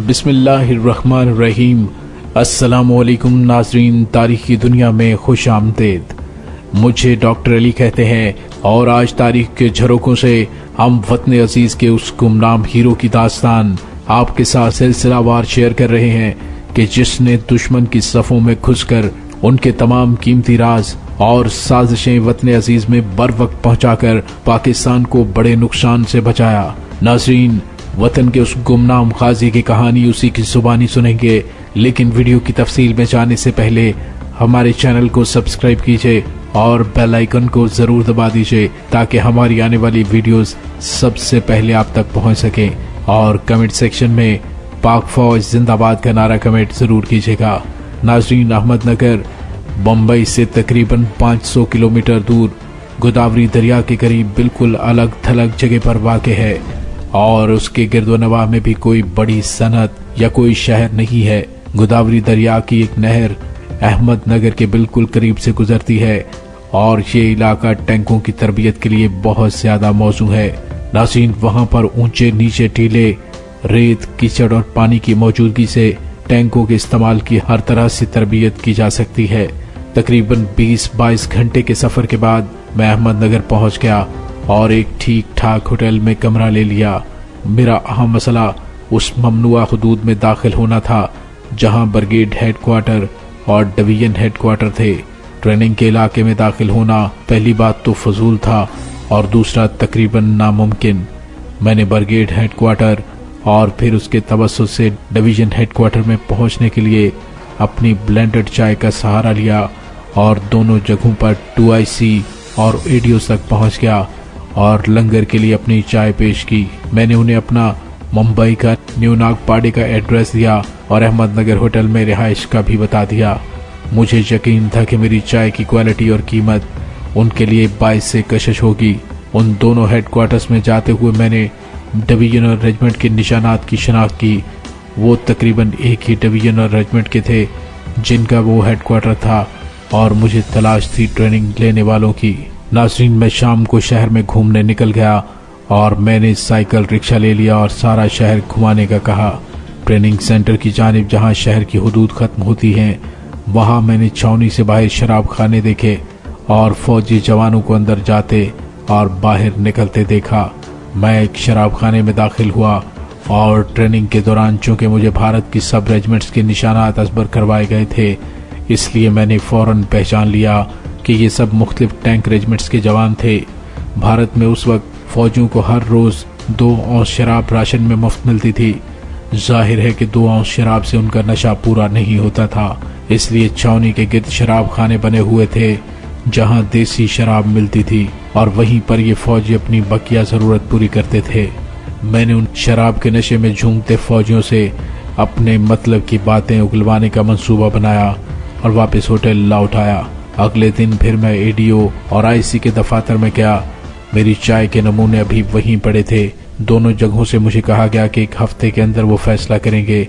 बिस्मिल्लाहिर्रहमानिर्रहीम। अस्सलामुअलैकुम नाज़रीन, तारीख़ की दुनिया में खुश आमदीद। मुझे डॉक्टर अली कहते हैं और आज तारीख़ के झरोकों से हम वतन अजीज़ के उस गुमनाम हीरो की दास्तान आपके साथ सिलसिलावार शेयर कर रहे हैं कि जिसने दुश्मन की सफ़ों में घुसकर उनके तमाम कीमती राज और साजिशें वतन अजीज़ में बर वक्त पहुँचाकर पाकिस्तान को बड़े नुकसान से बचाया। नाज़रीन, वतन के उस गुमनाम गाजी की कहानी उसी की जुबानी सुनेंगे, लेकिन वीडियो की तफसील में जाने से पहले हमारे चैनल को सब्सक्राइब कीजिए और बेल आइकन को जरूर दबा दीजिए ताकि हमारी आने वाली वीडियोस सबसे पहले आप तक पहुंच सके। और कमेंट सेक्शन में पाक फौज जिंदाबाद का नारा कमेंट जरूर कीजिएगा। नाज़रीन, अहमदनगर बम्बई से तकरीबन 500 किलोमीटर दूर गोदावरी दरिया के करीब बिल्कुल अलग थलग जगह पर वाक़ है और उसके गिरदोनवाह में भी कोई बड़ी सनत या कोई शहर नहीं है। गोदावरी दरिया की एक नहर अहमदनगर के बिल्कुल करीब से गुजरती है और ये इलाका टैंकों की तरबियत के लिए बहुत ज्यादा मौजू है। नाज़रीन, वहां पर ऊंचे नीचे टीले, रेत, कीचड़ और पानी की मौजूदगी से टैंकों के इस्तेमाल की हर तरह से तरबियत की जा सकती है। तकरीबन 20-22 घंटे के सफर के बाद मैं अहमदनगर पहुंच गया और एक ठीक ठाक होटल में कमरा ले लिया। मेरा अहम मसला उस ममनुआ हुदूद में दाखिल होना था जहां ब्रिगेड हेडक्वार्टर और डिवीजन हेडक्वार्टर थे। ट्रेनिंग के इलाके में दाखिल होना पहली बात तो फजूल था और दूसरा तकरीबन नामुमकिन। मैंने ब्रिगेड हेडक्वार्टर और फिर उसके तवस्सुत से डिवीजन हेडक्वार्टर में पहुंचने के लिए अपनी ब्लेंडेड चाय का सहारा लिया और दोनों जगहों पर 2IC और एडियोस तक पहुंच गया और लंगर के लिए अपनी चाय पेश की। मैंने उन्हें अपना मुंबई का न्यू नागपाड़े का एड्रेस दिया और अहमदनगर होटल में रिहाइश का भी बता दिया। मुझे यकीन था कि मेरी चाय की क्वालिटी और कीमत उनके लिए बाइस से कशिश होगी। उन दोनों हेडक्वार्टर्स में जाते हुए मैंने डिवीजन और रेजिमेंट के निशानात की शनाख्त की। वो तकरीबन एक ही डिवीजन और रेजिमेंट के थे जिनका वो हेडक्वार्टर था और मुझे तलाश थी ट्रेनिंग लेने वालों की। नाज़रीन, मैं शाम को शहर में घूमने निकल गया और मैंने साइकिल रिक्शा ले लिया और सारा शहर घुमाने का कहा। ट्रेनिंग सेंटर की जानिब जहां शहर की हुदूद खत्म होती हैं वहां मैंने छावनी से बाहर शराब खाने देखे और फौजी जवानों को अंदर जाते और बाहर निकलते देखा। मैं एक शराब खाने में दाखिल हुआ और ट्रेनिंग के दौरान चूंकि मुझे भारत की सब रेजिमेंट्स के निशानात असबर करवाए गए थे, इसलिए मैंने फौरन पहचान लिया कि ये सब मुख्तलिफ टैंक रेजिमेंट्स के जवान थे। भारत में उस वक्त फौजियों को हर रोज 2 औंस शराब राशन में मुफ्त मिलती थी। जाहिर है कि 2 औंस शराब से उनका नशा पूरा नहीं होता था, इसलिए छावनी के गिर्द शराब खाने बने हुए थे जहां देसी शराब मिलती थी और वहीं पर ये फौजी अपनी बकिया जरूरत पूरी करते थे। मैंने उन शराब के नशे में झूमते फौजियों से अपने मतलब की बातें उगलवाने का मंसूबा बनाया और वापस होटल लौट आया। अगले दिन फिर मैं एडीओ और IC के दफातर में गया। मेरी चाय के नमूने अभी वहीं पड़े थे। दोनों जगहों से मुझे कहा गया कि 1 हफ्ते के अंदर वो फैसला करेंगे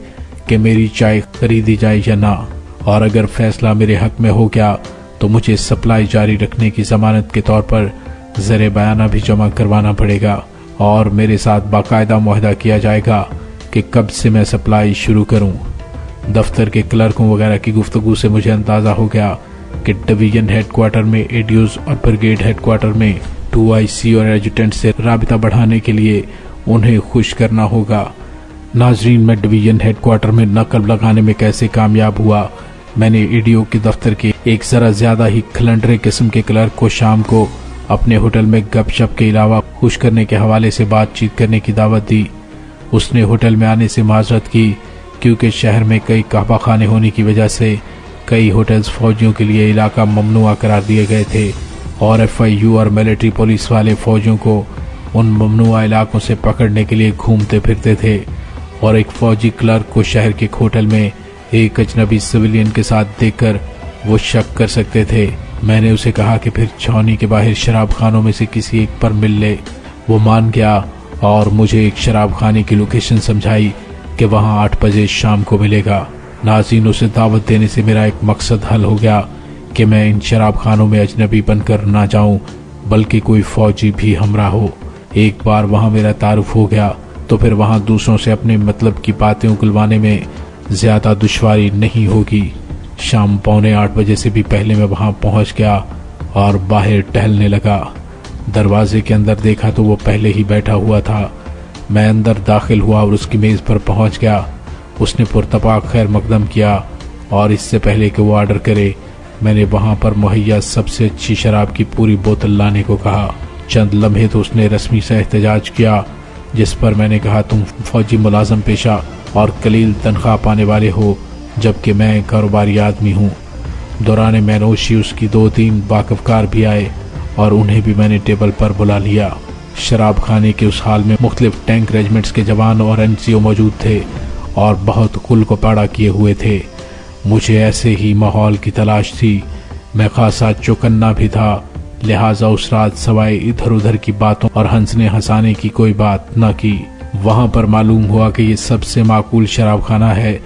कि मेरी चाय खरीदी जाए या ना, और अगर फैसला मेरे हक में हो गया तो मुझे सप्लाई जारी रखने की जमानत के तौर पर ज़र बयाना भी जमा करवाना पड़ेगा और मेरे साथ बाकायदा मुआहदा किया जाएगा कि कब से मैं सप्लाई शुरू करूं। दफ्तर के क्लर्कों वगैरह की गुफ्तगू से मुझे अंदाजा हो गया कि डिवीजन हेडक्वार्टर में एडियोज और ब्रिगेड हेडक्वार्टर में 2IC और एडजुटेंट से राबिता बढ़ाने के लिए उन्हें खुश करना होगा। नाजरीन, मैं डिवीजन हेडक्वार्टर में नकल लगाने में कैसे कामयाब हुआ। मैंने एडीओ के दफ्तर के एक जरा ज्यादा ही खलंडरे किस्म के क्लर्क को शाम को अपने होटल में गपशप के अलावा खुश करने के हवाले से बातचीत करने की दावत दी। उसने होटल में आने से माजरत की क्योंकि शहर में कई कहवा खाने होने की वजह से कई होटल्स फौजियों के लिए इलाका ममनुआ करार दिए गए थे और FIU और मिलिट्री पुलिस वाले फौजियों को उन ममनुआ इलाकों से पकड़ने के लिए घूमते फिरते थे और एक फौजी क्लर्क को शहर के होटल में एक अजनबी सिविलियन के साथ देखकर वो शक कर सकते थे। मैंने उसे कहा कि फिर छावनी के बाहर शराब खानों में से किसी एक पर मिल ले। वो मान गया और मुझे एक शराब खाने की लोकेशन समझाई कि वहां 8 बजे शाम को मिलेगा। नाज़रीन, उसे दावत देने से मेरा एक मकसद हल हो गया کہ میں इन शराब खानों में अजनबी बनकर ना जाऊं, बल्कि कोई फौजी भी हमरा हो। एक बार वहां मेरा तारुफ हो गया तो फिर वहां दूसरों से अपने मतलब की बातें उगलवाने में ज्यादा दुश्वारी नहीं होगी। शाम 7:45 बजे से भी पहले मैं वहां पहुंच गया और बाहर टहलने लगा। दरवाजे के अंदर देखा तो वो पहले ही बैठा हुआ था। मैं अंदर दाखिल हुआ और उसकी मेज पर पहुंच गया। उसने पुरतपाक खैर मकदम किया और इससे पहले कि वो ऑर्डर करे मैंने वहां पर मुहैया सबसे अच्छी शराब की पूरी बोतल लाने को कहा। चंद लम्हे तो उसने रस्मी से एहतजाज किया, जिस पर मैंने कहा तुम फौजी मुलाजम पेशा और कलील तनख्वाह पाने वाले हो, जबकि मैं कारोबारी आदमी हूँ। दौरान मैनोशी उसकी 2-3 वाकफकार भी आए और उन्हें भी मैंने टेबल पर बुला लिया। शराब खाने के उस हाल में मुख्तलिफ टैंक रेजिमेंट्स के जवान और एनसीओ मौजूद थे और बहुत कुल को पाड़ा किए हुए थे। मुझे ऐसे ही माहौल की तलाश थी। मैं खासा चौकन्ना भी था, लिहाजा उस रात सवाए इधर उधर की बातों और हंसने हंसाने की कोई बात न की। वहां पर मालूम हुआ कि ये सबसे माकूल शराब खाना है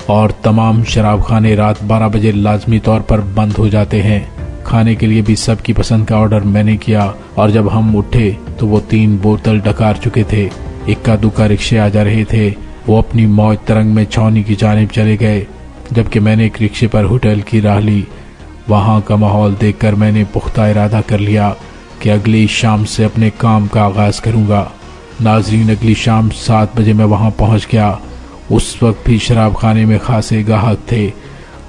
और तमाम शराब खाने रात 12 बजे लाजमी तौर पर बंद हो जाते हैं। खाने के लिए भी सबकी पसंद का ऑर्डर मैंने किया और जब हम उठे तो वो 3 बोतल डकार चुके थे। इक्का दुक्का रिक्शे आ जा रहे थे। वो अपनी मौज तरंग में छावनी की जानिब चले गए, जबकि मैंने एक रिक्शे पर होटल की राह ली। वहां का माहौल देखकर मैंने पुख्ता इरादा कर लिया कि अगली शाम से अपने काम का आगाज करूंगा। नाजरीन, अगली शाम 7 बजे मैं वहां पहुंच गया। उस वक्त भी शराब खाने में खासे गाहक थे।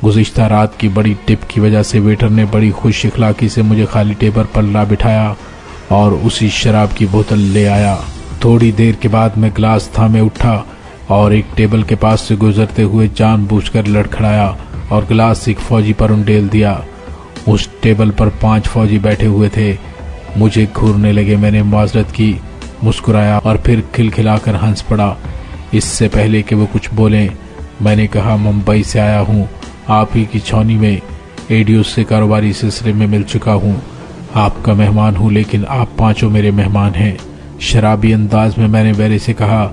गुज़िश्ता रात की बड़ी टिप की वजह से वेटर ने बड़ी खुश इखलाकी से मुझे खाली टेबल पर ला बिठाया और उसी शराब की बोतल ले आया। थोड़ी देर के बाद मैं गिलास थामे उठा और एक टेबल के पास से गुजरते हुए जानबूझकर लड़खड़ाया और गिलास एक फौजी पर उंडेल दिया। उस टेबल पर 5 फौजी बैठे हुए थे। मुझे घूरने लगे। मैंने मुआज़रत की, मुस्कुराया और फिर खिलखिलाकर हंस पड़ा। इससे पहले कि वो कुछ बोलें मैंने कहा मुंबई से आया हूँ, आप ही की छावनी में एडियोस से कारोबारी सिलसिले में मिल चुका हूँ। आपका मेहमान हूँ, लेकिन आप 5 मेरे मेहमान हैं। शराबी अंदाज में मैंने वेरे से कहा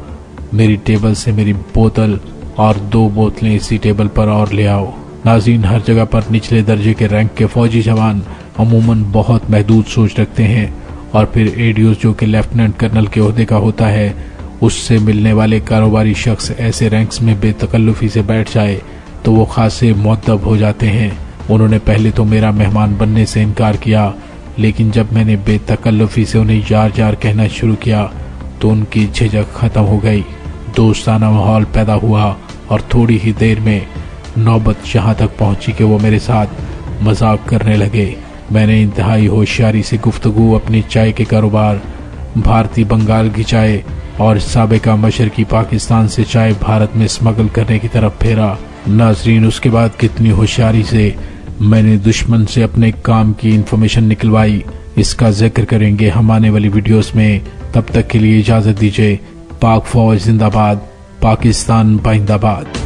मेरी टेबल से मेरी बोतल और 2 बोतलें इसी टेबल पर और ले आओ। नाज़रीन, हर जगह पर निचले दर्जे के रैंक के फौजी जवान अमूमन बहुत महदूद सोच रखते हैं और फिर एडियोस जो कि लेफ्टिनेंट कर्नल के ओहदे का होता है, उससे मिलने वाले कारोबारी शख्स ऐसे रैंक्स में बेतकल्लुफी से बैठ जाए तो वो खासे मुअद्दब हो जाते हैं। उन्होंने पहले तो मेरा मेहमान बनने से इनकार किया, लेकिन जब मैंने बेतकल्लुफी से उन्हें यार यार कहना शुरू किया तो उनकी झिझक खत्म हो गई। दोस्ताना माहौल पैदा हुआ और थोड़ी ही देर में नौबत यहाँ तक पहुंची कि वो मेरे साथ मजाक करने लगे। मैंने इंतहाई होशियारी से गुफ्तगू अपनी चाय के कारोबार, भारतीय बंगाल की चाय और साबिका मशरकी पाकिस्तान से चाय भारत में स्मगल करने की तरफ फेरा। नाजरीन, उसके बाद कितनी होशियारी से मैंने दुश्मन से अपने काम की इंफॉर्मेशन निकलवाई, इसका जिक्र करेंगे हम आने वाली वीडियोस में। तब तक के लिए इजाजत दीजिए। पाक फौज जिंदाबाद, पाकिस्तान बाइंदाबाद।